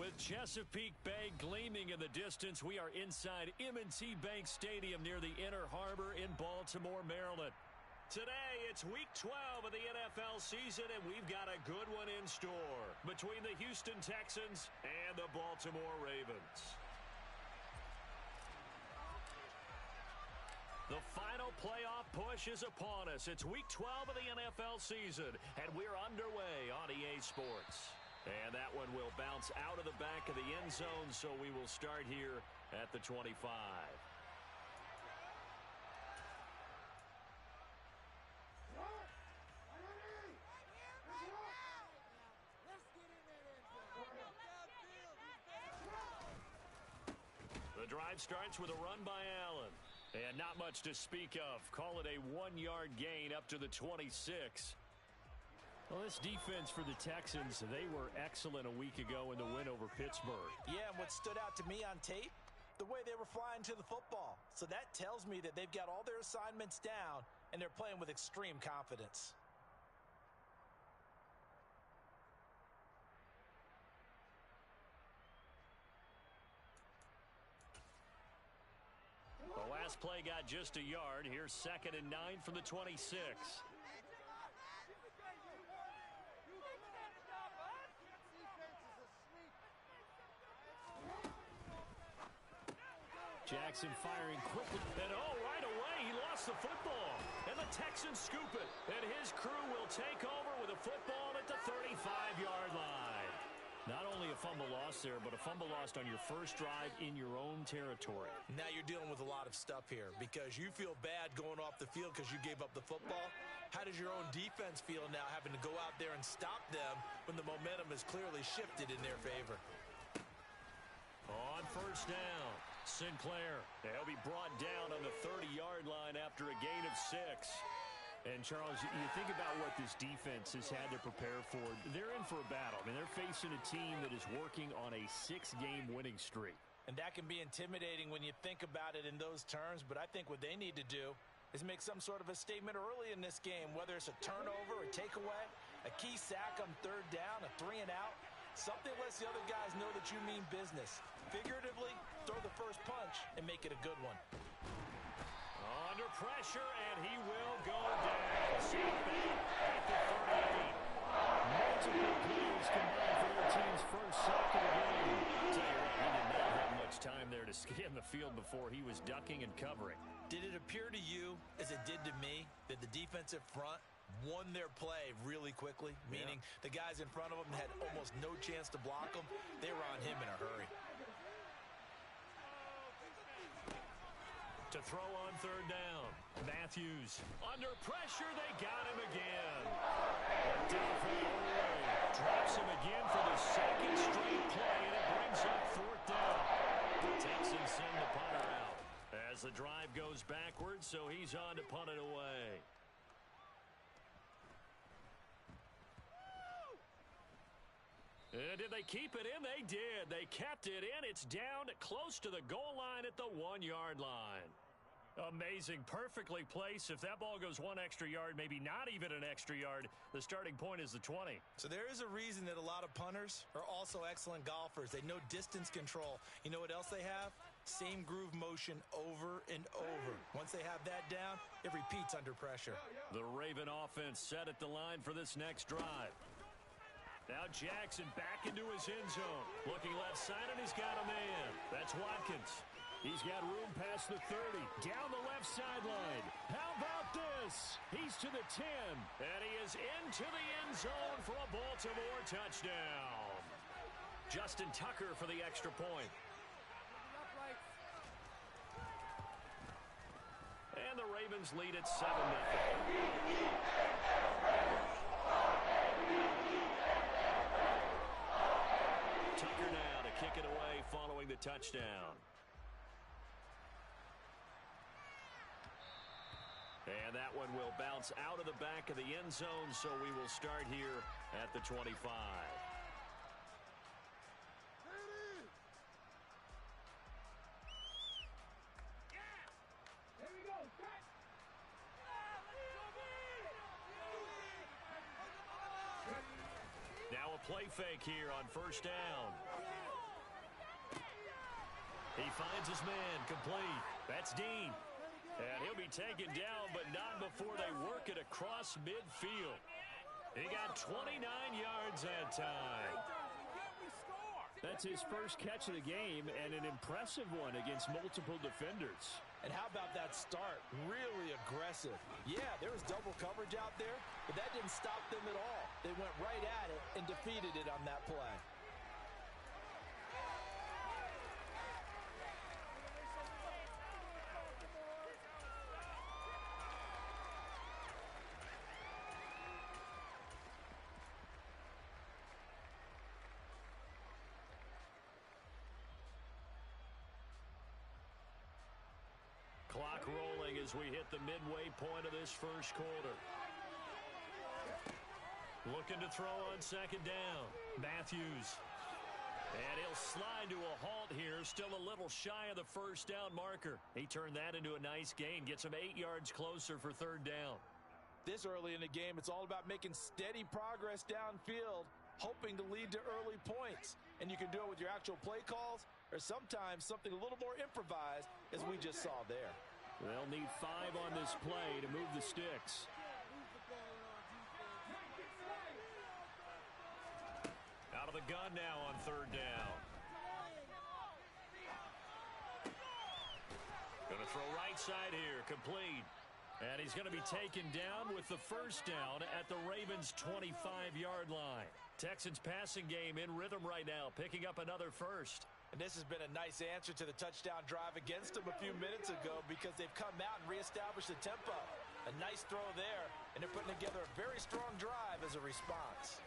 With Chesapeake Bay gleaming in the distance, we are inside M&T Bank Stadium near the Inner Harbor in Baltimore, Maryland. Today, it's Week 12 of the NFL season, and we've got a good one in store between the Houston Texans and the Baltimore Ravens. The final playoff push is upon us. It's Week 12 of the NFL season, and we're underway on EA Sports. And that one will bounce out of the back of the end zone, so we will start here at the 25. The drive starts with a run by Allen. And not much to speak of. Call it a 1-yard gain up to the 26. Well, this defense for the Texans, they were excellent a week ago in the win over Pittsburgh. Yeah, and what stood out to me on tape, the way they were flying to the football. So that tells me that they've got all their assignments down, and they're playing with extreme confidence. The last play got just a yard. Here's 2nd and 9 from the 26. Jackson firing quickly. And right away, he lost the football. And the Texans scoop it. And his crew will take over with a football at the 35-yard line. Not only a fumble lost there, but a fumble lost on your first drive in your own territory. Now you're dealing with a lot of stuff here because you feel bad going off the field because you gave up the football. How does your own defense feel now having to go out there and stop them when the momentum is clearly shifted in their favor? On first down, Sinclair. He'll be brought down on the 30-yard line after a gain of 6. And, Charles, you think about what this defense has had to prepare for. They're in for a battle. I mean, they're facing a team that is working on a 6-game winning streak. And that can be intimidating when you think about it in those terms, but I think what they need to do is make some sort of a statement early in this game, whether it's a turnover, a takeaway, a key sack on 3rd down, a 3-and-out. Something lets the other guys know that you mean business. Figuratively, throw the first punch and make it a good one. Under pressure, and he will go down. Safe back at the 38. Multiple plays combined for their team's first sack of the game. Tell you what, he did not have much time there to scan the field before he was ducking and covering. Did it appear to you, as it did to me, that the defensive front won their play really quickly? Meaning the guys in front of them had almost no chance to block them. They were on him in a hurry. To throw on 3rd down. Matthews. Under pressure, they got him again. Down for the away. Drops him again for the 2nd straight play, and it brings up 4th down. The Texans send the punter out as the drive goes backwards, so he's on to punt it away. Did they keep it in? They did. They kept it in. It's down close to the goal line at the 1-yard line. Amazing. Perfectly placed. If that ball goes 1 extra yard, maybe not even an extra yard, the starting point is the 20. So there is a reason that a lot of punters are also excellent golfers. They know distance control. You know what else they have? Same groove motion over and over. Once they have that down, it repeats under pressure. The Raven offense set at the line for this next drive. Now Jackson back into his end zone. Looking left side, and he's got a man. That's Watkins. He's got room past the 30. Down the left sideline. How about this? He's to the 10. And he is into the end zone for a Baltimore touchdown. Justin Tucker for the extra point. And the Ravens lead at 7-0. Tucker now to kick it away following the touchdown. And that one will bounce out of the back of the end zone, so we will start here at the 25. Now a play fake here on first down. He finds his man, complete. That's Dean. And he'll be taken down, but not before they work it across midfield. He got 29 yards that time. That's his first catch of the game, and an impressive one against multiple defenders. And how about that start? Really aggressive. Yeah, there was double coverage out there, but that didn't stop them at all. They went right at it and defeated it on that play. Clock rolling as we hit the midway point of this first quarter. Looking to throw on second down. Matthews. And he'll slide to a halt here. Still a little shy of the first down marker. He turned that into a nice gain. Gets him 8 yards closer for third down. This early in the game, it's all about making steady progress downfield, hoping to lead to early points. And you can do it with your actual play calls or sometimes something a little more improvised, as we just saw there. They'll need 5 on this play to move the sticks. Out of the gun now on third down. Going to throw right side here, complete. And he's going to be taken down with the first down at the Ravens' 25-yard line. Texans passing game in rhythm right now, picking up another first. And this has been a nice answer to the touchdown drive against them a few minutes ago because they've come out and reestablished the tempo. A nice throw there, and they're putting together a very strong drive as a response.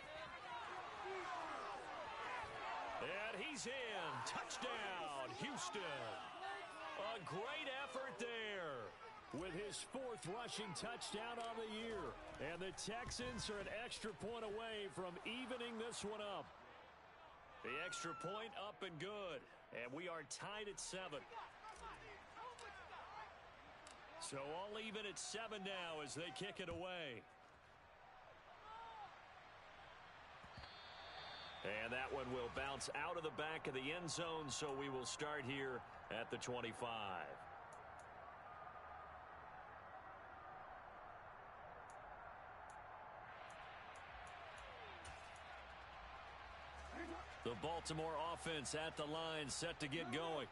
And he's in. Touchdown, Houston. A great effort there with his 4th rushing touchdown on the year. And the Texans are an extra point away from evening this one up. The extra point up and good. And we are tied at 7. So all even at 7 now as they kick it away. And that one will bounce out of the back of the end zone, so we will start here at the 25. The Baltimore offense at the line, set to get going.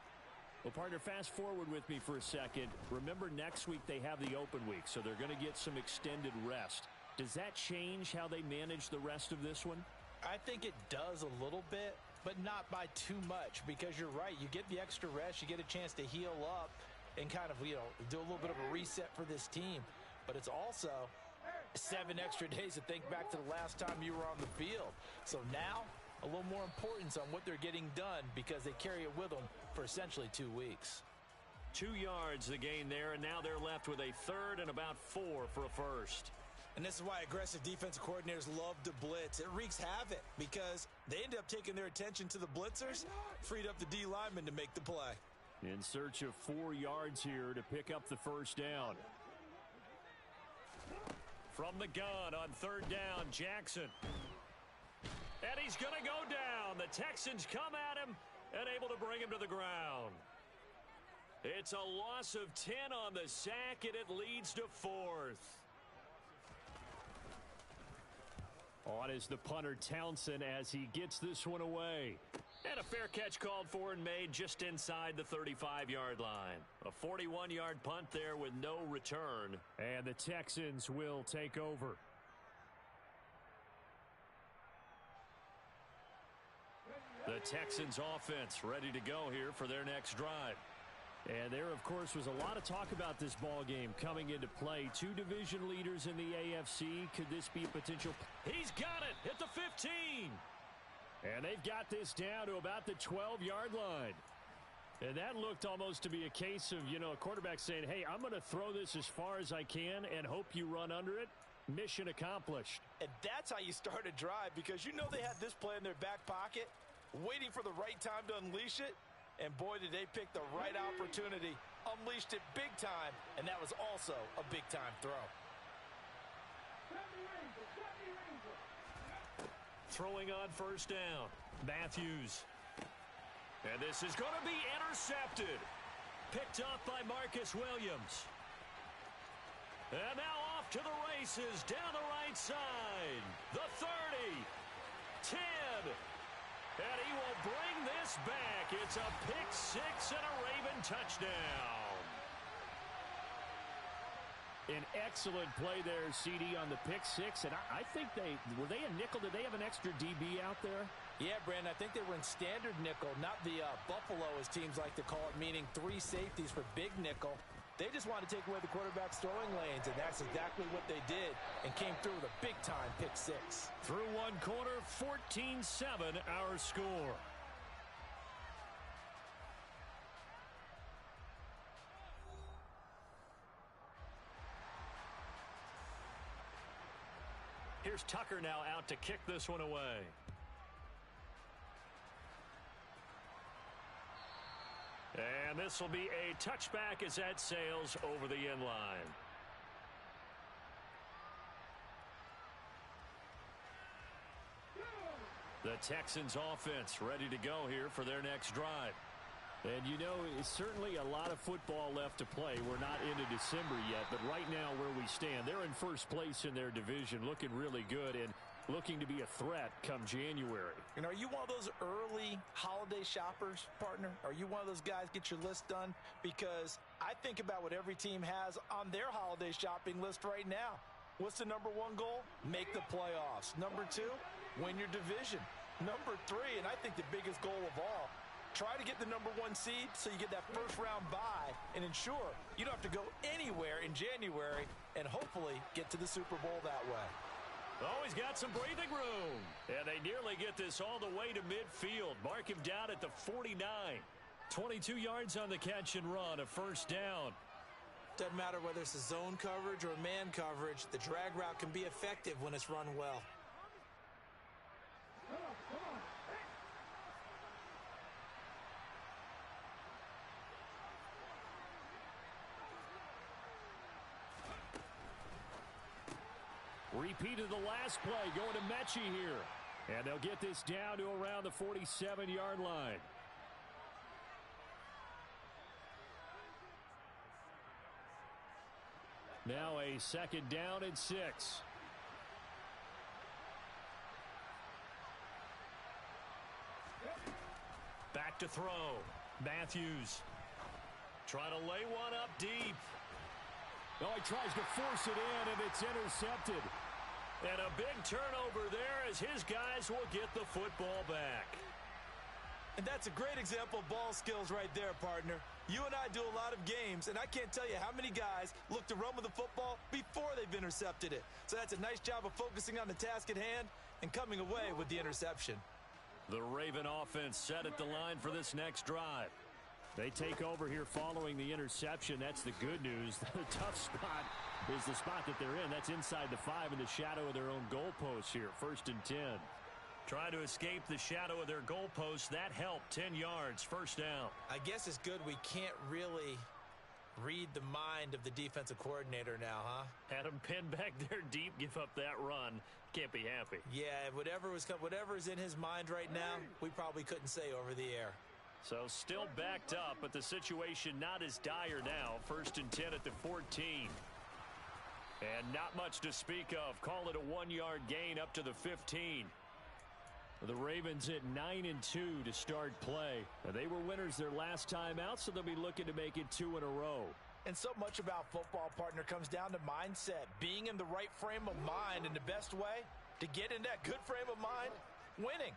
Well, partner, fast forward with me for a second. Remember, next week they have the open week, so they're going to get some extended rest. Does that change how they manage the rest of this one? I think it does a little bit, but not by too much, because you're right. You get the extra rest, you get a chance to heal up and kind of, do a little bit of a reset for this team. But it's also 7 extra days to think back to the last time you were on the field. So now, a little more importance on what they're getting done because they carry it with them for essentially 2 weeks. 2 yards the gain there, and now they're left with a third and about 4 for a first. And this is why aggressive defensive coordinators love to blitz. It wreaks havoc because they end up taking their attention to the blitzers, freed up the D lineman to make the play. In search of 4 yards here to pick up the first down. From the gun on third down, Jackson. And he's going to go down. The Texans come at him and able to bring him to the ground. It's a loss of 10 on the sack, and it leads to 4th. On is the punter, Townsend, as he gets this one away. And a fair catch called for and made just inside the 35-yard line. A 41-yard punt there with no return. And the Texans will take over. The Texans offense ready to go here for their next drive. And there, of course, was a lot of talk about this ball game coming into play. 2 division leaders in the AFC. Could this be a potential? He's got it at the 15. And they've got this down to about the 12-yard line. And that looked almost to be a case of, a quarterback saying, hey, I'm going to throw this as far as I can and hope you run under it. Mission accomplished. And that's how you start a drive because they had this play in their back pocket, waiting for the right time to unleash it. And boy, did they pick the right opportunity. Unleashed it big time, and that was also a big-time throw. Throwing on first down, Matthews. And this is going to be intercepted. Picked off by Marcus Williams. And now off to the races down the right side. The 30. 10. And he will bring this back. It's a pick six and a Raven touchdown. An excellent play there, CD, on the pick six. And I think were they a nickel? Did they have an extra DB out there? Yeah, Brandon, I think they were in standard nickel, not the Buffalo, as teams like to call it, meaning 3 safeties for big nickel. They just wanted to take away the quarterback's throwing lanes, and that's exactly what they did, and came through with a big-time pick six. Through one quarter, 14-7 our score. Here's Tucker now out to kick this one away. And this will be a touchback as that sails over the end line. The Texans offense ready to go here for their next drive. And you know, it's certainly a lot of football left to play. We're not into December yet, but right now where we stand, they're in first place in their division, looking really good and looking to be a threat come January. And are you one of those early holiday shoppers, partner? Are you one of those guys get your list done? Because I think about what every team has on their holiday shopping list right now. What's the number one goal? Make the playoffs. Number 2, win your division. Number 3, and I think the biggest goal of all, try to get the number 1 seed so you get that first round bye and ensure you don't have to go anywhere in January and hopefully get to the Super Bowl that way. Oh, he's got some breathing room. And they nearly get this all the way to midfield. Mark him down at the 49. 22 yards on the catch and run, a first down. Doesn't matter whether it's a zone coverage or man coverage, the drag route can be effective when it's run well. Repeat of the last play, going to Mechie here. And they'll get this down to around the 47-yard line. Now a second down and 6. Back to throw. Matthews trying to lay one up deep. Oh, he tries to force it in, and it's intercepted. And a big turnover there as his guys will get the football back. And that's a great example of ball skills right there, partner. You and I do a lot of games, and I can't tell you how many guys look to run with the football before they've intercepted it. So that's a nice job of focusing on the task at hand and coming away with the interception. The Raven offense set at the line for this next drive. They take over here following the interception. That's the good news. The tough spot is the spot that they're in. That's inside the 5 in the shadow of their own goalpost here. 1st and 10. Trying to escape the shadow of their goalpost. That helped. 10 yards. First down. I guess it's good we can't really read the mind of the defensive coordinator now, huh? Had him pinned back there deep. Give up that run. Can't be happy. Yeah, whatever's in his mind right now, we probably couldn't say over the air. So still backed up, but the situation not as dire now. 1st and 10 at the 14. And not much to speak of. Call it a 1-yard gain up to the 15. The Ravens at 9-2 to start play. They were winners their last time out, so they'll be looking to make it 2 in a row. And so much about football, partner, comes down to mindset. Being in the right frame of mind, and the best way to get in that good frame of mind, winning.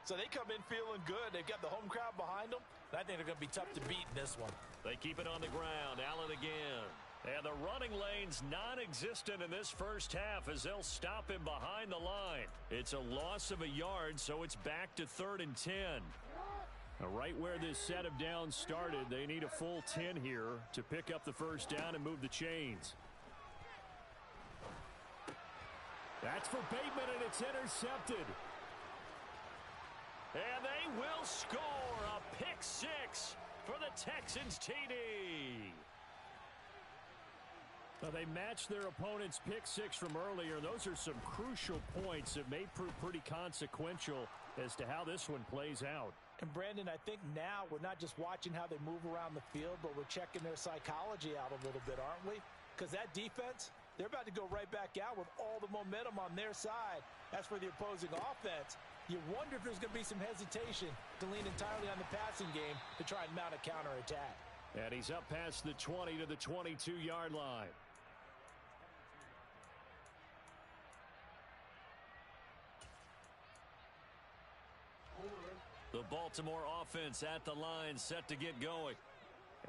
So they come in feeling good. They've got the home crowd behind them. And I think they're going to be tough to beat in this one. They keep it on the ground. Allen again. And the running lane's non-existent in this first half as they'll stop him behind the line. It's a loss of a yard, so it's back to 3rd and 10. Now, right where this set of downs started, they need a full 10 here to pick up the first down and move the chains. That's for Bateman, and it's intercepted. And they will score a pick 6 for the Texans TD. Now, they matched their opponent's pick 6 from earlier. Those are some crucial points that may prove pretty consequential as to how this one plays out. And Brandon, I think now we're not just watching how they move around the field, but we're checking their psychology out a little bit, aren't we? Because that defense, they're about to go right back out with all the momentum on their side. As for the opposing offense, you wonder if there's going to be some hesitation to lean entirely on the passing game to try and mount a counterattack. And he's up past the 20 to the 22-yard line. The Baltimore offense at the line, set to get going.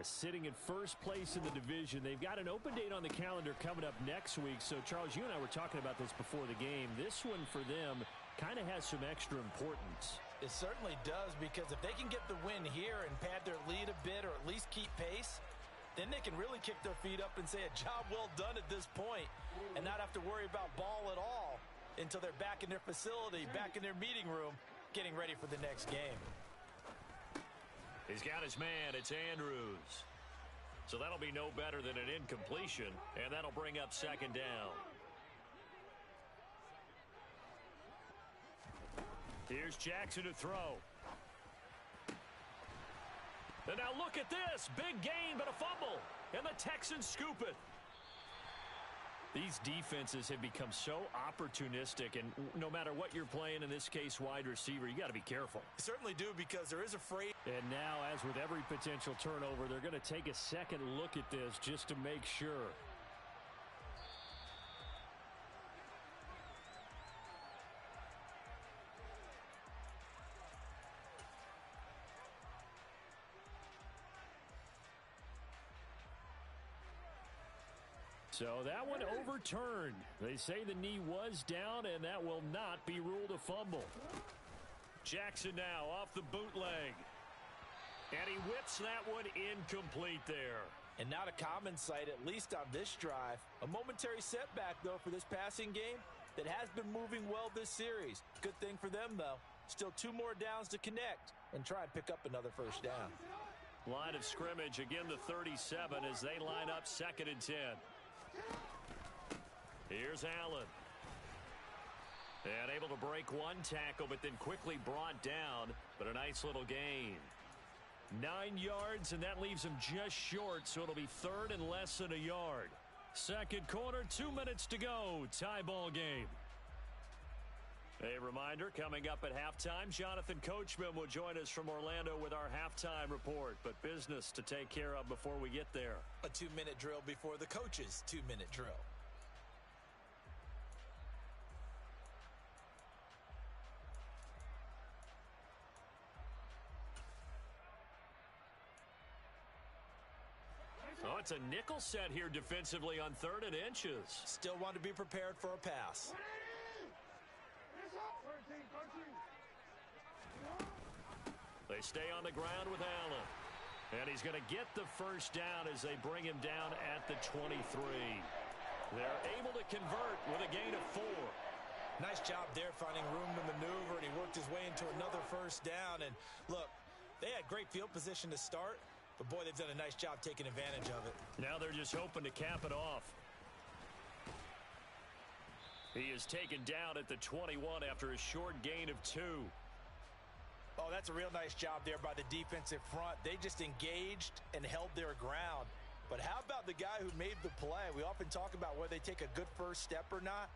Sitting in first place in the division. They've got an open date on the calendar coming up next week. So, Charles, you and I were talking about this before the game. This one for them kind of has some extra importance. It certainly does, because if they can get the win here and pad their lead a bit or at least keep pace, then they can really kick their feet up and say a job well done at this point and not have to worry about ball at all until they're back in their facility, back in their meeting room, getting ready for the next game. He's got his man. It's Andrews. So that'll be no better than an incompletion, and that'll bring up second down. Here's Jackson to throw. And now look at this. Big gain, but a fumble. And the Texans scoop it. These defenses have become so opportunistic, and no matter what you're playing, in this case wide receiver, you got to be careful. They certainly do, because there is a phrase. And now, as with every potential turnover, they're going to take a second look at this just to make sure. So that one overturned. They say the knee was down, and that will not be ruled a fumble. Jackson now off the bootleg. And he whips that one incomplete there. And not a common sight, at least on this drive. A momentary setback, though, for this passing game that has been moving well this series. Good thing for them, though. Still 2 more downs to connect and try and pick up another first down. Line of scrimmage, again the 37 as they line up 2nd and 10. Here's Allen. And able to break one tackle, but then quickly brought down. But a nice little gain. 9 yards, and that leaves him just short, so it'll be 3rd and less than a yard. Second quarter, 2 minutes to go. Tie ball game. A reminder, coming up at halftime, Jonathan Coachman will join us from Orlando with our halftime report. But business to take care of before we get there. A 2-minute drill before the coach's 2-minute drill. Oh, it's a nickel set here defensively on 3rd and inches. Still want to be prepared for a pass. They stay on the ground with Allen. And he's going to get the first down as they bring him down at the 23. They're able to convert with a gain of 4. Nice job there finding room to maneuver, and he worked his way into another first down. And look, they had great field position to start, but boy, they've done a nice job taking advantage of it. Now they're just hoping to cap it off. He is taken down at the 21 after a short gain of 2. Oh, that's a real nice job there by the defensive front. They just engaged and held their ground. But how about the guy who made the play? We often talk about whether they take a good first step or not.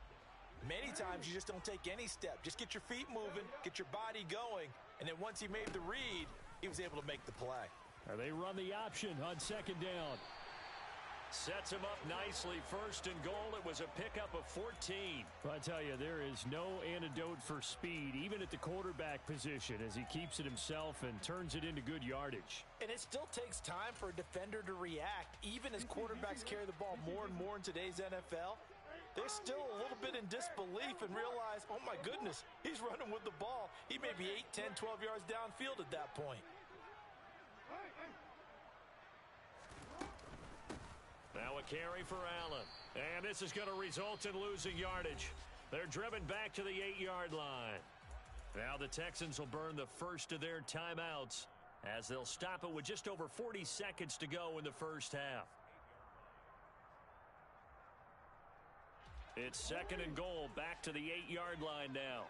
Many times you just don't take any step. Just get your feet moving, get your body going, and then once he made the read, he was able to make the play. They run the option on 2nd down. Sets him up nicely. 1st and goal. It was a pickup of 14. I tell you, there is no antidote for speed, even at the quarterback position, as he keeps it himself and turns it into good yardage. And it still takes time for a defender to react. Even as quarterbacks carry the ball more and more in today's NFL, they're still a little bit in disbelief and realize, oh my goodness, he's running with the ball. He may be 8, 10, 12 yards downfield at that point. Now a carry for Allen. And this is going to result in losing yardage. They're driven back to the 8-yard line. Now the Texans will burn the first of their timeouts as they'll stop it with just over 40 seconds to go in the first half. It's 2nd and goal, back to the 8-yard line now.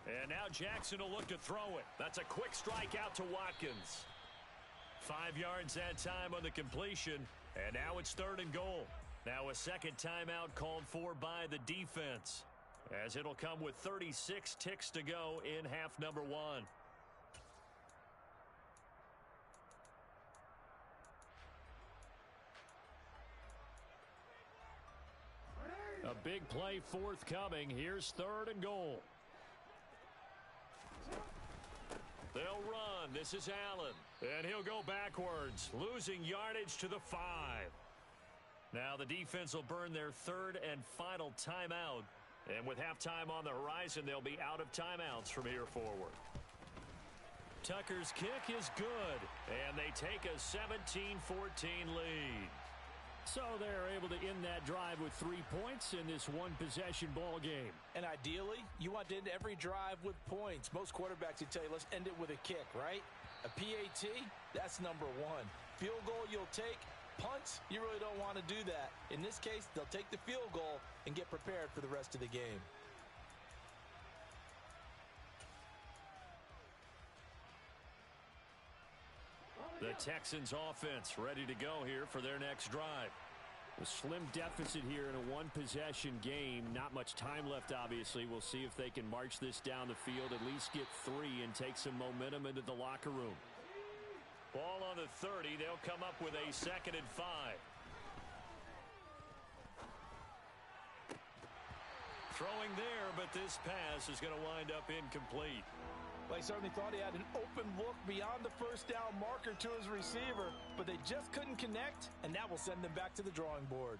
And now Jackson will look to throw it. That's a quick strike out to Watkins. 5 yards that time on the completion, and now it's 3rd and goal. Now a second timeout called for by the defense, as it'll come with 36 ticks to go in half number 1. A big play forthcoming. Here's 3rd and goal. They'll run. This is Allen. And he'll go backwards, losing yardage to the 5. Now the defense will burn their 3rd and final timeout. And with halftime on the horizon, they'll be out of timeouts from here forward. Tucker's kick is good. And they take a 17-14 lead. So they're able to end that drive with 3 points in this one-possession ball game. And ideally, you want to end every drive with points. Most quarterbacks would tell you, let's end it with a kick, right? A PAT, that's number 1. Field goal you'll take. Punts, you really don't want to do that. In this case, they'll take the field goal and get prepared for the rest of the game. The Texans offense ready to go here for their next drive. A slim deficit here in a one-possession game. Not much time left, obviously. We'll see if they can march this down the field, at least get 3 and take some momentum into the locker room. Ball on the 30. They'll come up with a 2nd and 5. Throwing there, but this pass is going to wind up incomplete. Well, he certainly thought he had an open look beyond the first down marker to his receiver, but they just couldn't connect, and that will send them back to the drawing board.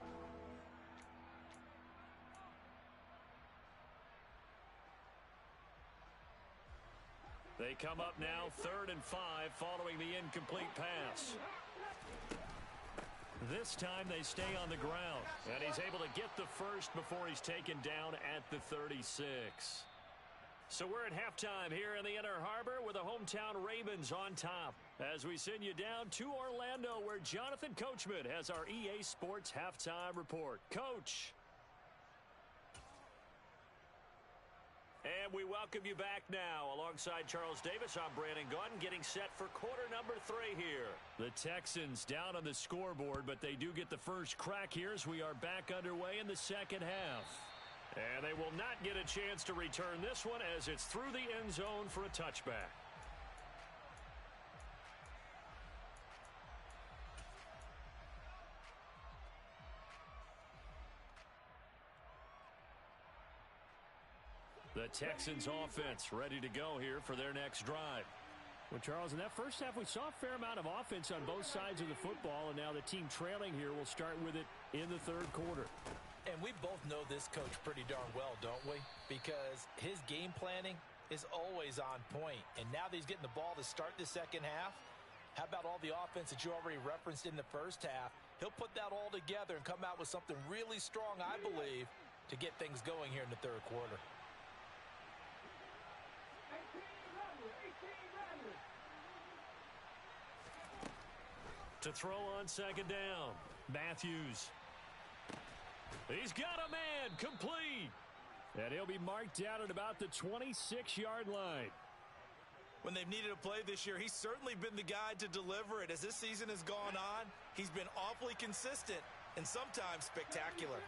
They come up now 3rd and 5 following the incomplete pass. This time they stay on the ground, and he's able to get the first before he's taken down at the 36. So we're at halftime here in the Inner Harbor with the hometown Ravens on top, as we send you down to Orlando, where Jonathan Coachman has our EA Sports halftime report. Coach. And we welcome you back now. Alongside Charles Davis, I'm Brandon Gaudin, getting set for quarter number 3 here. The Texans down on the scoreboard, but they do get the first crack here as we are back underway in the second half. And they will not get a chance to return this one, as it's through the end zone for a touchback. The Texans offense ready to go here for their next drive. Well, Charles, in that first half, we saw a fair amount of offense on both sides of the football, and now the team trailing here will start with it in the 3rd quarter. And we both know this coach pretty darn well, don't we? Because his game planning is always on point. And now that he's getting the ball to start the second half, how about all the offense that you already referenced in the first half? He'll put that all together and come out with something really strong, I believe, to get things going here in the 3rd quarter. To throw on 2nd down, Matthews. He's got a man, complete. And he'll be marked down at about the 26-yard line. When they've needed a play this year, he's certainly been the guy to deliver it. As this season has gone on, he's been awfully consistent and sometimes spectacular.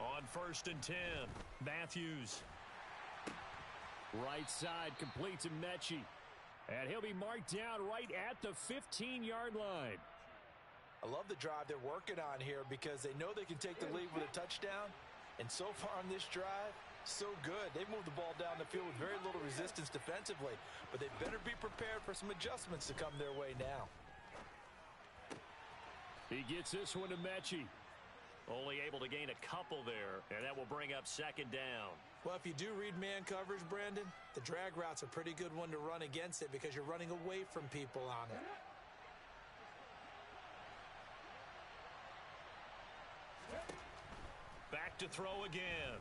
On 1st and 10, Matthews. Right side, complete to Mechie. And he'll be marked down right at the 15-yard line. I love the drive they're working on here because they know they can take the lead with a touchdown. And so far on this drive, so good. They've moved the ball down the field with very little resistance defensively. But they better be prepared for some adjustments to come their way now. He gets this one to Mechie. Only able to gain a couple there, and that will bring up 2nd down. Well, if you do read man coverage, Brandon, the drag route's a pretty good one to run against it because you're running away from people on it. Back to throw again.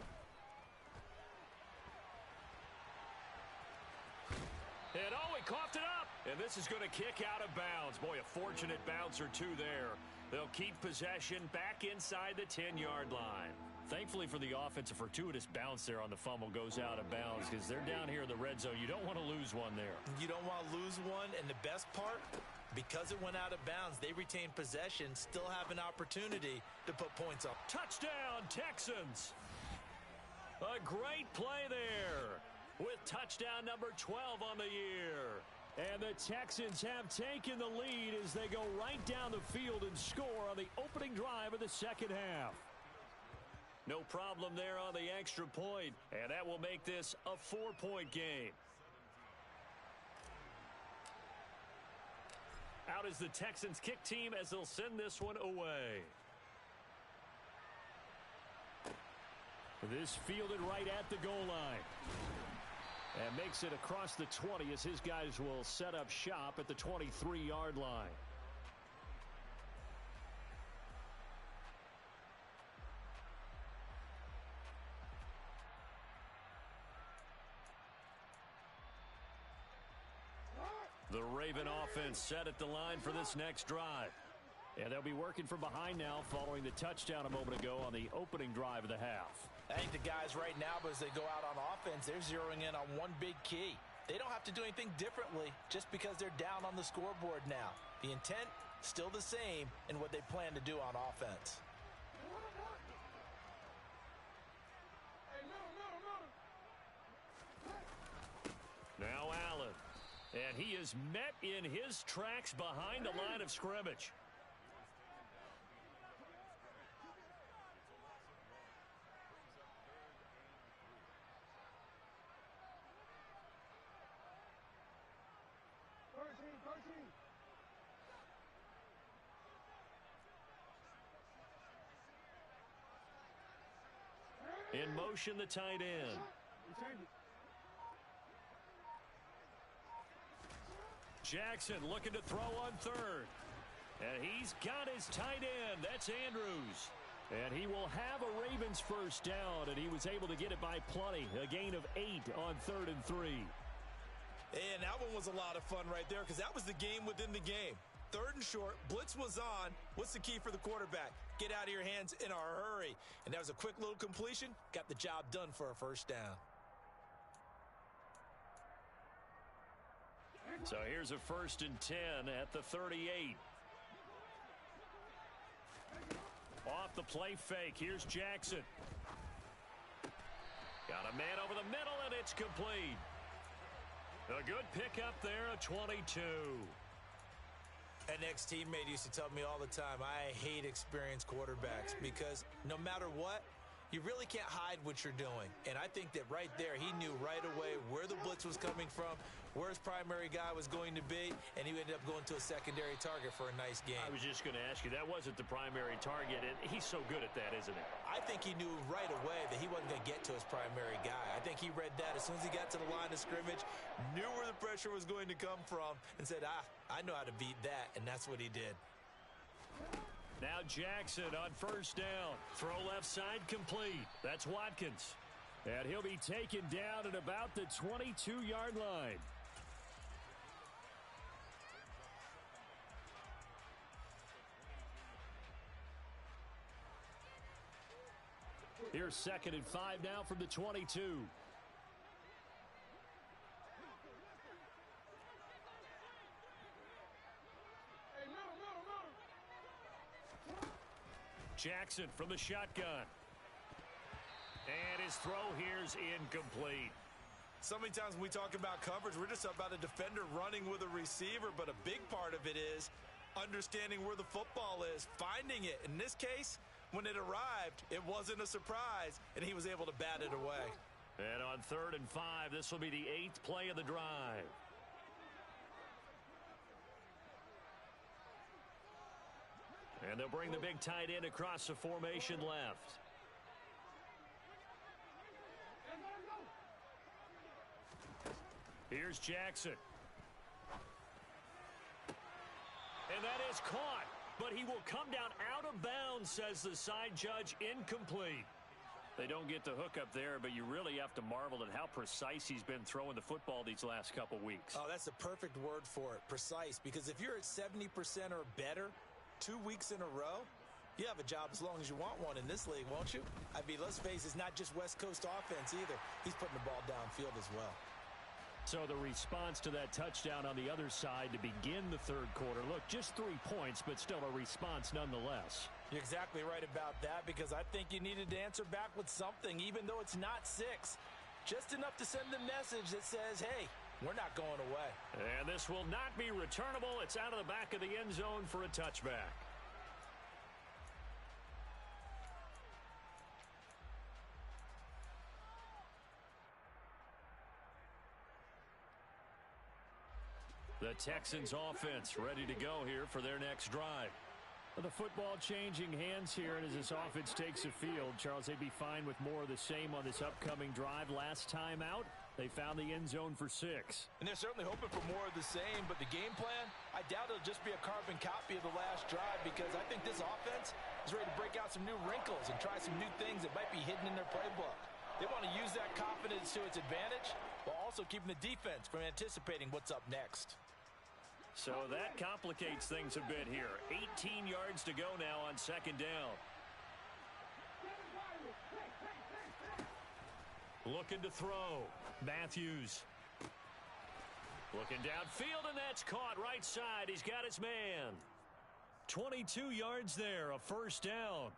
And he coughed it up. And this is going to kick out of bounds. Boy, a fortunate bounce or two there. They'll keep possession back inside the 10-yard line. Thankfully for the offense, a fortuitous bounce there on the fumble goes out of bounds because they're down here in the red zone. You don't want to lose one there. You don't want to lose one, and the best part, because it went out of bounds, they retained possession, still have an opportunity to put points up. Touchdown, Texans! A great play there with touchdown number 12 on the year. And the Texans have taken the lead as they go right down the field and score on the opening drive of the second half. No problem there on the extra point, and that will make this a 4-point game. Out is the Texans kick team as they'll send this one away. This fielded right at the goal line. And makes it across the 20 as his guys will set up shop at the 23-yard line. The Raven offense set at the line for this next drive. And they'll be working from behind now following the touchdown a moment ago on the opening drive of the half. I think the guys right now, as they go out on offense, they're zeroing in on one big key. They don't have to do anything differently just because they're down on the scoreboard now. The intent, still the same in what they plan to do on offense. Now Allen. And he is met in his tracks behind the line of scrimmage. In motion, the tight end. Jackson looking to throw on third. And he's got his tight end. That's Andrews. And he will have a Ravens first down, and he was able to get it by plenty. A gain of 8 on 3rd and 3. And that one was a lot of fun right there because that was the game within the game. 3rd and short, blitz was on. What's the key for the quarterback? Get out of your hands in a hurry. And that was a quick little completion. Got the job done for a first down. So here's a 1st and 10 at the 38. Off the play fake. Here's Jackson. Got a man over the middle, and it's complete. A good pickup there, a 22. An ex-teammate used to tell me all the time, I hate experienced quarterbacks because no matter what, you really can't hide what you're doing. And I think that right there, he knew right away where the blitz was coming from, where his primary guy was going to be, and he ended up going to a secondary target for a nice game. I was just going to ask you, that wasn't the primary target, and he's so good at that, isn't he? I think he knew right away that he wasn't going to get to his primary guy. I think he read that as soon as he got to the line of scrimmage, knew where the pressure was going to come from, and said, I know how to beat that, and that's what he did. Now Jackson on first down. Throw left side complete. That's Watkins. And he'll be taken down at about the 22-yard line. Here's 2nd and 5 now from the 22. Jackson from the shotgun. And his throw here's incomplete. So many times when we talk about coverage, we're just about a defender running with a receiver, but a big part of it is understanding where the football is, finding it. In this case, when it arrived, it wasn't a surprise, and he was able to bat it away. And on 3rd and 5, this will be the 8th play of the drive. And they'll bring the big tight end across the formation left. Here's Jackson. And that is caught, but he will come down out of bounds, says the side judge. Incomplete. They don't get the hook up there, but you really have to marvel at how precise he's been throwing the football these last couple weeks. Oh, that's the perfect word for it, precise, because if you're at 70% or better 2 weeks in a row, You have a job as long as you want one in this league, won't you? I mean, let's face it, it's not just West Coast offense either. He's putting the ball downfield as well. So the response to that touchdown on the other side to begin the third quarter. Look, just 3 points, but still a response nonetheless. You're exactly right about that, because I think you needed to answer back with something, even though it's not 6. Just enough to send the message that says, hey, we're not going away. And this will not be returnable. It's out of the back of the end zone for a touchback. The Texans offense ready to go here for their next drive. The football changing hands here, and as this offense takes the field, Charles, they'd be fine with more of the same on this upcoming drive. Last time out, they found the end zone for 6. And they're certainly hoping for more of the same, but the game plan, I doubt it'll just be a carbon copy of the last drive, because I think this offense is ready to break out some new wrinkles and try some new things that might be hidden in their playbook. They want to use that confidence to its advantage, while also keeping the defense from anticipating what's up next. So that complicates things a bit here. 18 yards to go now on second down. Looking to throw. Matthews. Looking downfield, and that's caught right side. He's got his man. 22 yards there, a first down.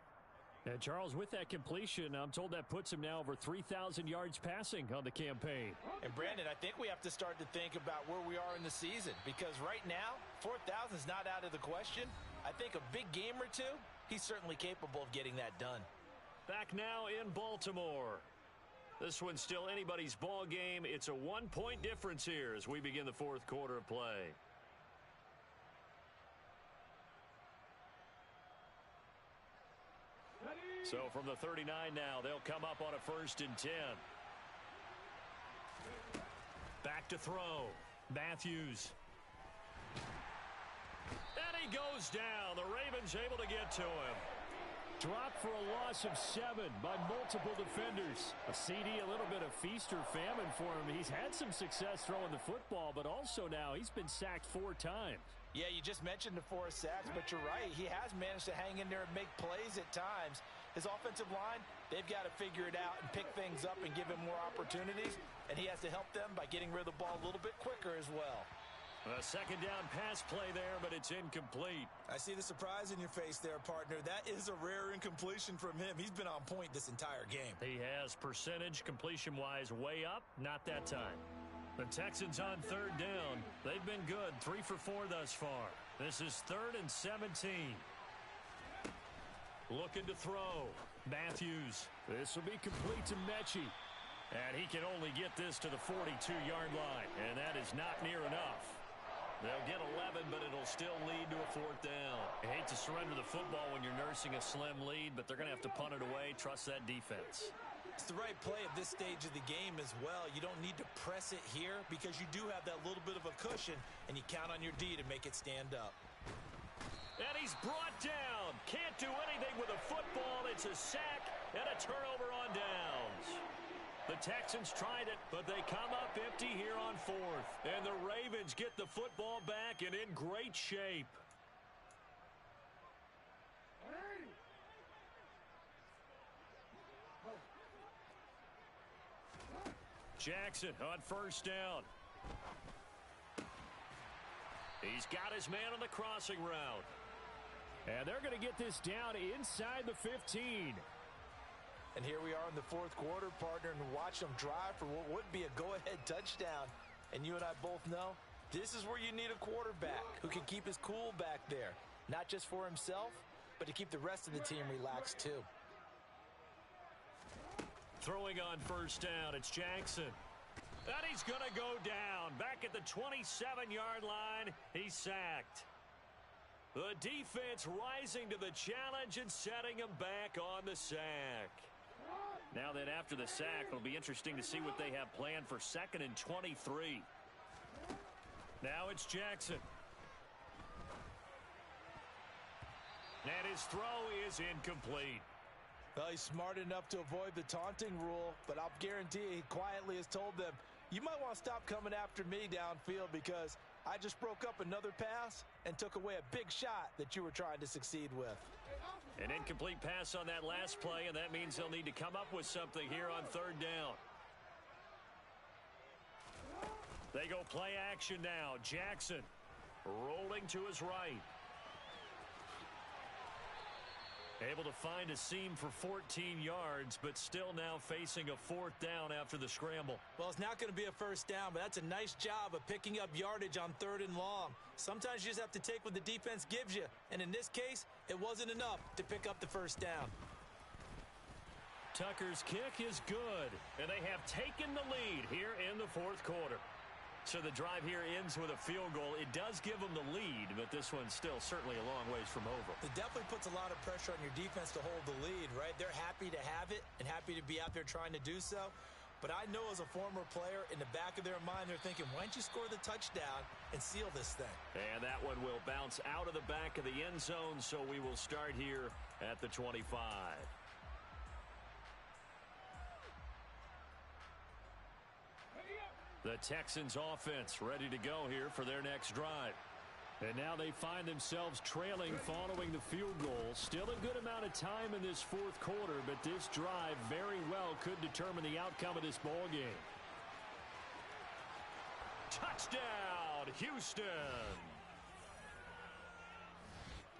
And Charles, with that completion, I'm told that puts him now over 3,000 yards passing on the campaign. And Brandon, I think we have to start to think about where we are in the season, because right now, 4,000 is not out of the question. I think a big game or two, he's certainly capable of getting that done. Back now in Baltimore. This one's still anybody's ball game. It's a 1-point difference here as we begin the fourth quarter of play. So from the 39 now, they'll come up on a 1st and 10. Back to throw. Matthews. And he goes down. The Ravens able to get to him. Dropped for a loss of 7 by multiple defenders. A CD, a little bit of feast or famine for him. He's had some success throwing the football, but also now he's been sacked 4 times. Yeah, you just mentioned the 4 sacks, but you're right. He has managed to hang in there and make plays at times. His offensive line, they've got to figure it out and pick things up and give him more opportunities, and he has to help them by getting rid of the ball a little bit quicker as well. A second down pass play there, but it's incomplete. I see the surprise in your face there, partner. That is a rare incompletion from him. He's been on point this entire game. He has percentage completion-wise way up, not that time. The Texans on 3rd down. They've been good, 3 for 4 thus far. This is 3rd and 17. Looking to throw. Matthews. This will be complete to Mechie. And he can only get this to the 42-yard line. And that is not near enough. They'll get 11, but it'll still lead to a 4th down. I hate to surrender the football when you're nursing a slim lead, but they're going to have to punt it away. Trust that defense. It's the right play at this stage of the game as well. You don't need to press it here because you do have that little bit of a cushion, and you count on your D to make it stand up. And he's brought down. Can't do anything with a football. It's a sack and a turnover on downs. The Texans tried it, but they come up empty here on 4th. And the Ravens get the football back and in great shape. Jackson on 1st down. He's got his man on the crossing route. And they're going to get this down inside the 15. And here we are in the 4th quarter, partner, and watch them drive for what would be a go-ahead touchdown. And you and I both know this is where you need a quarterback who can keep his cool back there. Not just for himself, but to keep the rest of the team relaxed too. Throwing on 1st down, it's Jackson. And he's going to go down. Back at the 27-yard line, he's sacked. The defense rising to the challenge and setting him back on the sack. Now then, after the sack, it'll be interesting to see what they have planned for 2nd and 23. Now it's Jackson. And his throw is incomplete. Well, he's smart enough to avoid the taunting rule, but I'll guarantee you he quietly has told them, you might want to stop coming after me downfield because I just broke up another pass and took away a big shot that you were trying to succeed with. An incomplete pass on that last play, and that means they'll need to come up with something here on third down. They go play action now. Jackson rolling to his right. Able to find a seam for 14 yards, but still now facing a fourth down after the scramble. Well, it's not going to be a first down, but that's a nice job of picking up yardage on third and long. Sometimes you just have to take what the defense gives you, and in this case, it wasn't enough to pick up the first down. Tucker's kick is good, and they have taken the lead here in the fourth quarter. So the drive here ends with a field goal. It does give them the lead, but this one's still certainly a long ways from over. It definitely puts a lot of pressure on your defense to hold the lead, right? They're happy to have it and happy to be out there trying to do so. But I know as a former player, in the back of their mind, they're thinking, why don't you score the touchdown and seal this thing? And that one will bounce out of the back of the end zone, so we will start here at the 25. The Texans offense ready to go here for their next drive. And now they find themselves trailing following the field goal. Still a good amount of time in this fourth quarter, but this drive very well could determine the outcome of this ball game. Touchdown, Houston!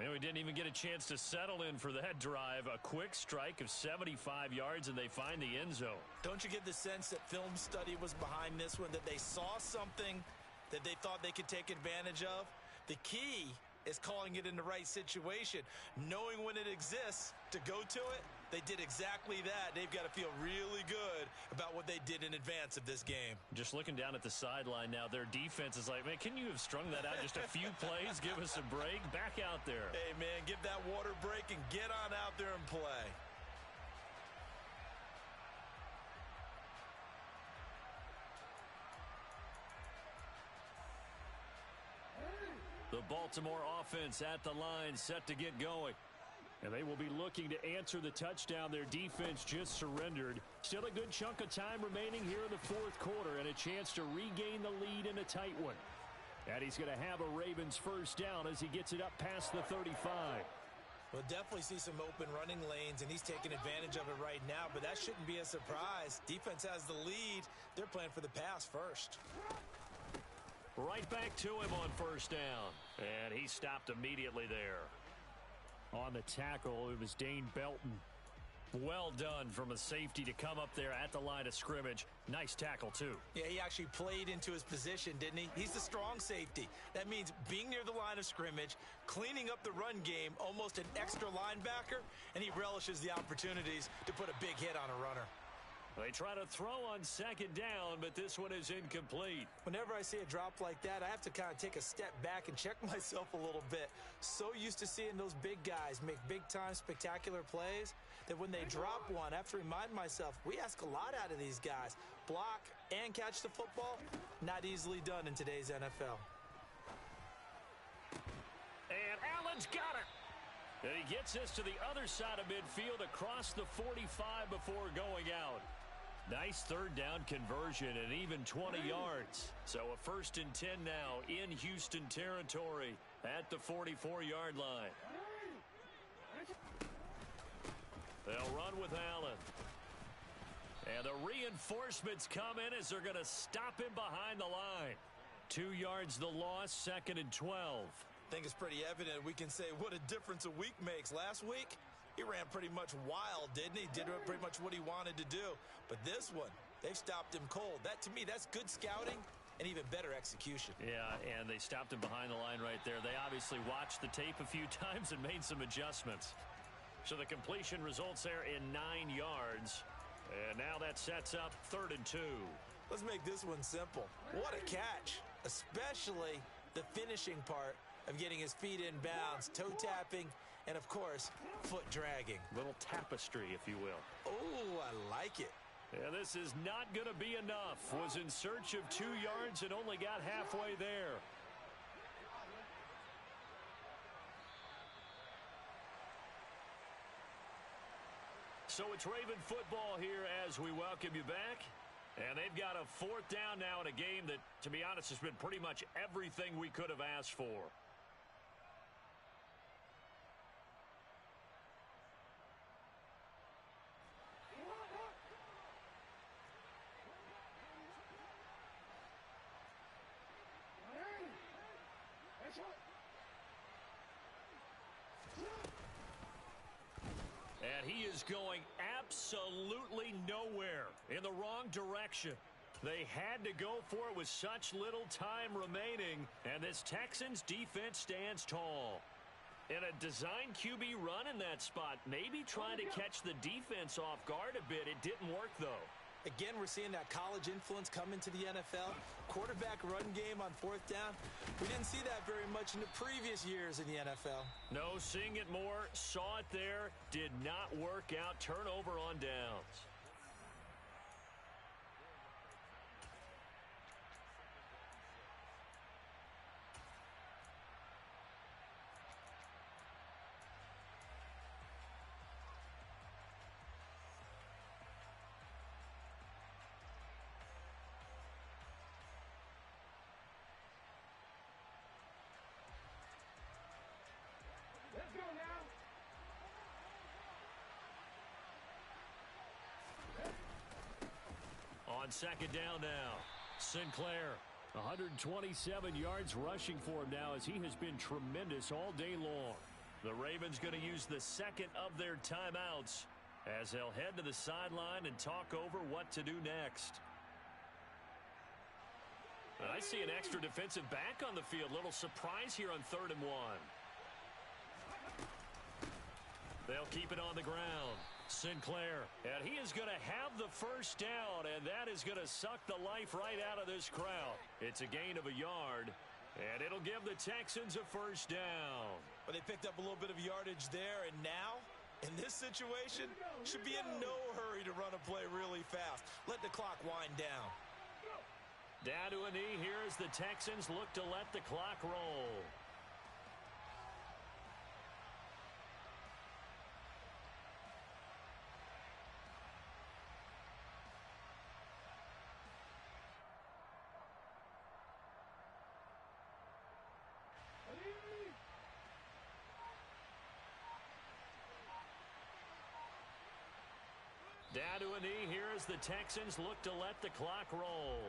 And we didn't even get a chance to settle in for that drive. A quick strike of 75 yards, and they find the end zone. Don't you get the sense that film study was behind this one, that they saw something that they thought they could take advantage of? The key is calling it in the right situation, knowing when it exists to go to it. They did exactly that. They've got to feel really good about what they did in advance of this game. Just looking down at the sideline now, their defense is like, man, can you have strung that out just a few plays? Give us a break. Back out there. Hey, man, give that water break and get on out there and play. The Baltimore offense at the line, set to get going. And they will be looking to answer the touchdown their defense just surrendered. Still a good chunk of time remaining here in the fourth quarter and a chance to regain the lead in a tight one. And he's going to have a Ravens first down as he gets it up past the 35. We'll definitely see some open running lanes, and he's taking advantage of it right now, but that shouldn't be a surprise. Defense has the lead. They're playing for the pass first. Right back to him on first down. And he stopped immediately there. On the tackle, it was Dane Belton. Well done from a safety to come up there at the line of scrimmage. Nice tackle, too. Yeah, he actually played into his position, didn't he? He's the strong safety. That means being near the line of scrimmage, cleaning up the run game, almost an extra linebacker, and he relishes the opportunities to put a big hit on a runner. They try to throw on second down, but this one is incomplete. Whenever I see a drop like that, I have to kind of take a step back and check myself a little bit. So used to seeing those big guys make big-time spectacular plays that when they drop one, I have to remind myself, we ask a lot out of these guys. Block and catch the football, not easily done in today's NFL. And Allen's got it. And he gets us to the other side of midfield across the 45 before going out. Nice third down conversion and even 20 yards. So a 1st and 10 now in Houston territory at the 44-yard line. They'll run with Allen. And the reinforcements come in as they're going to stop him behind the line. 2 yards the loss, 2nd and 12. I think it's pretty evident. We can say what a difference a week makes. Last week, he ran pretty much wild, didn't he? Did pretty much what he wanted to do. But this one, they've stopped him cold. That, to me, that's good scouting and even better execution. Yeah, and they stopped him behind the line right there. They obviously watched the tape a few times and made some adjustments. So the completion results there in 9 yards. And now that sets up 3rd and 2. Let's make this one simple. What a catch, especially the finishing part of getting his feet in bounds, toe tapping, and of course, foot dragging. Little tapestry, if you will. Oh, I like it. Yeah, this is not going to be enough. Was in search of 2 yards and only got halfway there. So it's Raven football here as we welcome you back. And they've got a 4th down now in a game that, to be honest, has been pretty much everything we could have asked for. And he is going absolutely nowhere, in the wrong direction. They had to go for it with such little time remaining, and this Texans defense stands tall. And a design QB run in that spot, maybe trying to catch the defense off guard a bit. It didn't work, though. Again, we're seeing that college influence come into the NFL. Quarterback run game on fourth down. We didn't see that very much in the previous years in the NFL. No, seeing it more, saw it there, did not work out. Turnover on downs. On second down now, Sinclair. 127 yards rushing for him now as he has been tremendous all day long. The Ravens going to use the second of their timeouts as they'll head to the sideline and talk over what to do next. I see an extra defensive back on the field. Little surprise here on 3rd and 1. They'll keep it on the ground. Sinclair, and he is going to have the first down, and that is going to suck the life right out of this crowd. It's a gain of a yard, and it'll give the Texans a first down. But they picked up a little bit of yardage there, and now, in this situation, should be in no hurry to run a play really fast. Let the clock wind down. Down to a knee here as the Texans look to let the clock roll. Down to a knee here as the Texans look to let the clock roll.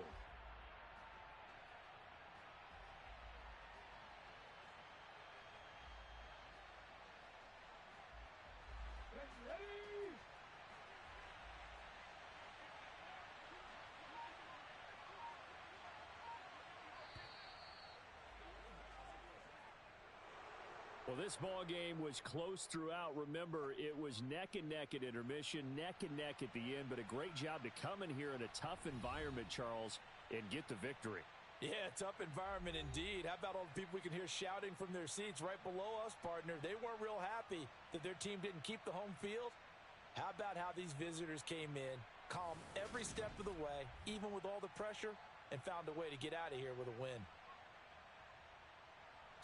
Well, this ball game was close throughout. Remember, it was neck and neck at intermission, neck and neck at the end, but a great job to come in here in a tough environment, Charles, and get the victory. Yeah, tough environment indeed. How about all the people we can hear shouting from their seats right below us, partner? They weren't real happy that their team didn't keep the home field. How about how these visitors came in, calm every step of the way, even with all the pressure, and found a way to get out of here with a win.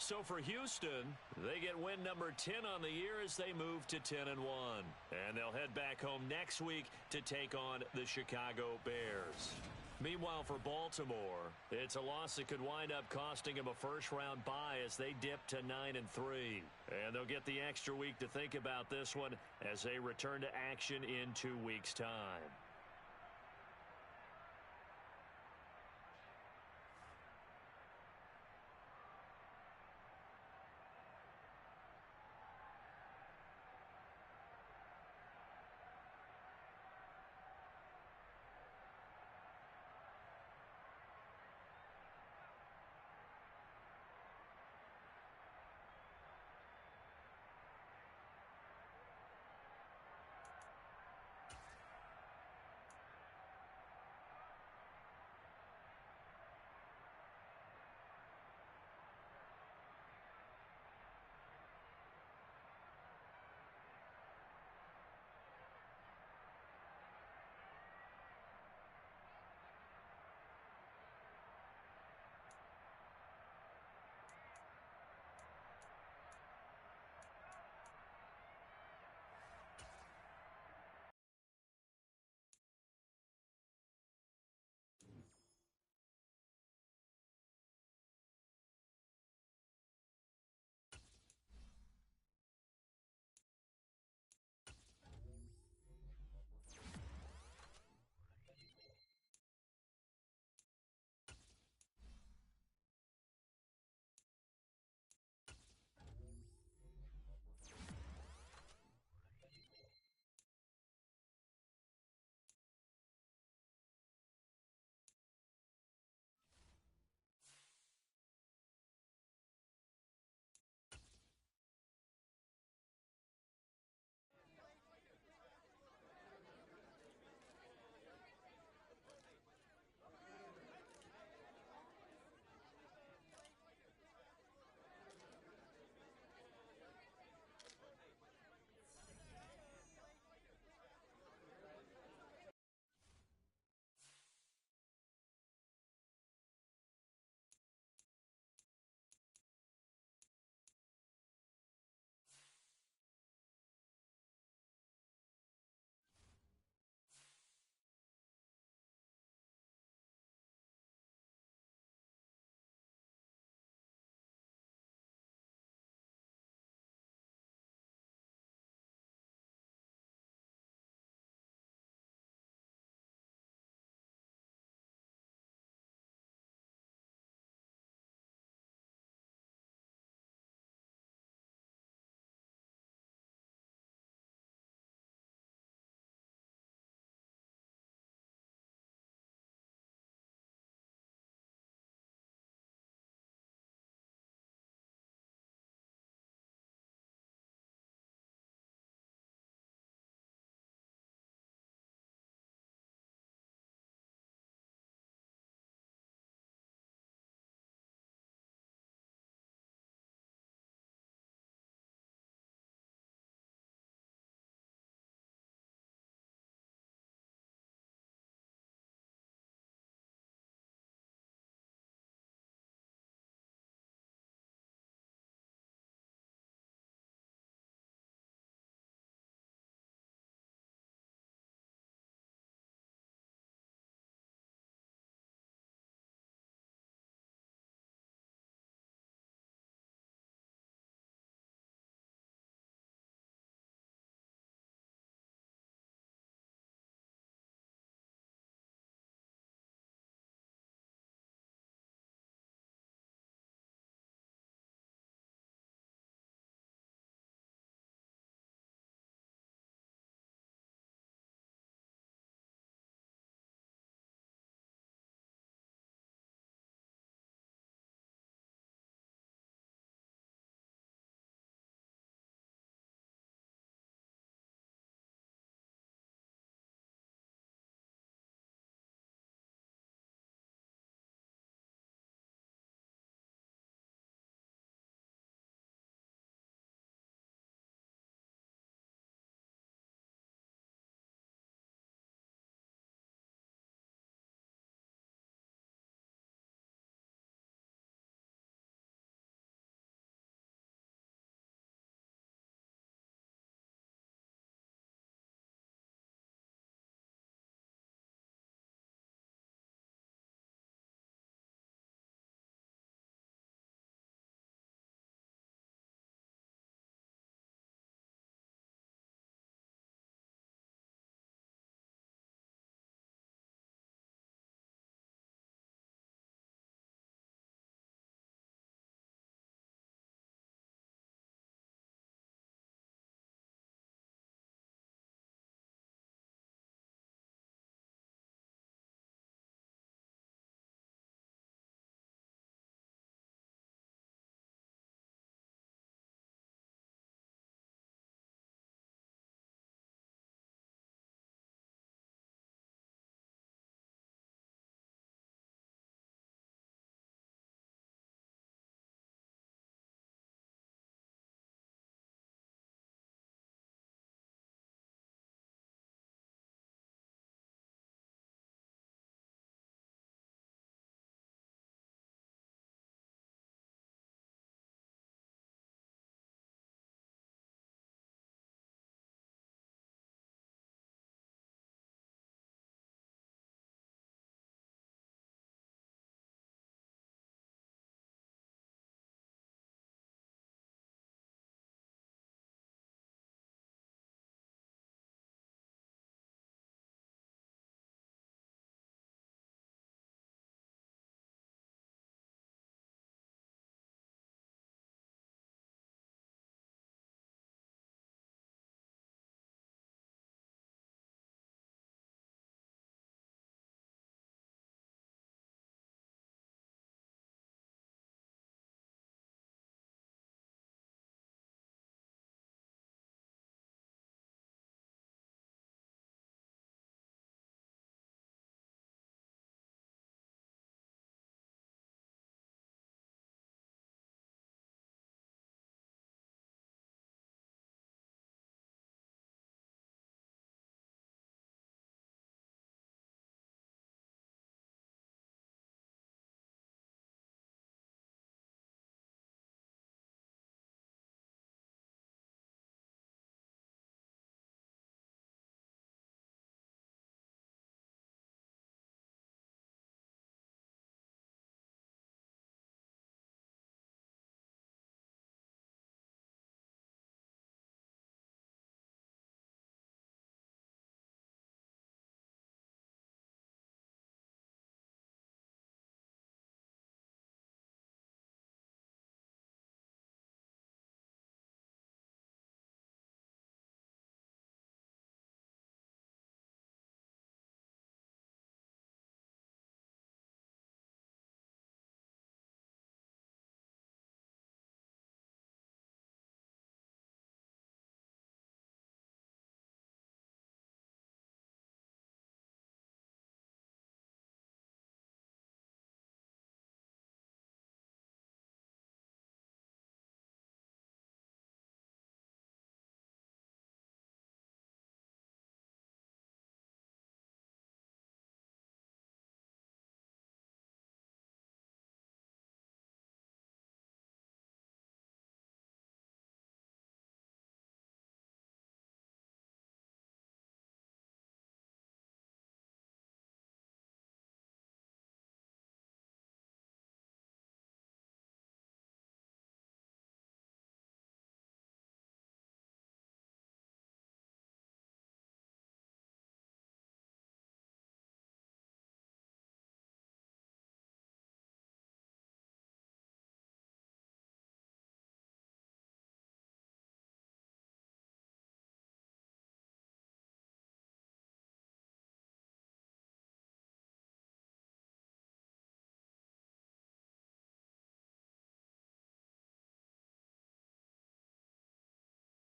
So for Houston, they get win number 10 on the year as they move to 10-1. And they'll head back home next week to take on the Chicago Bears. Meanwhile, for Baltimore, it's a loss that could wind up costing them a first-round bye as they dip to 9-3. And they'll get the extra week to think about this one as they return to action in 2 weeks' time.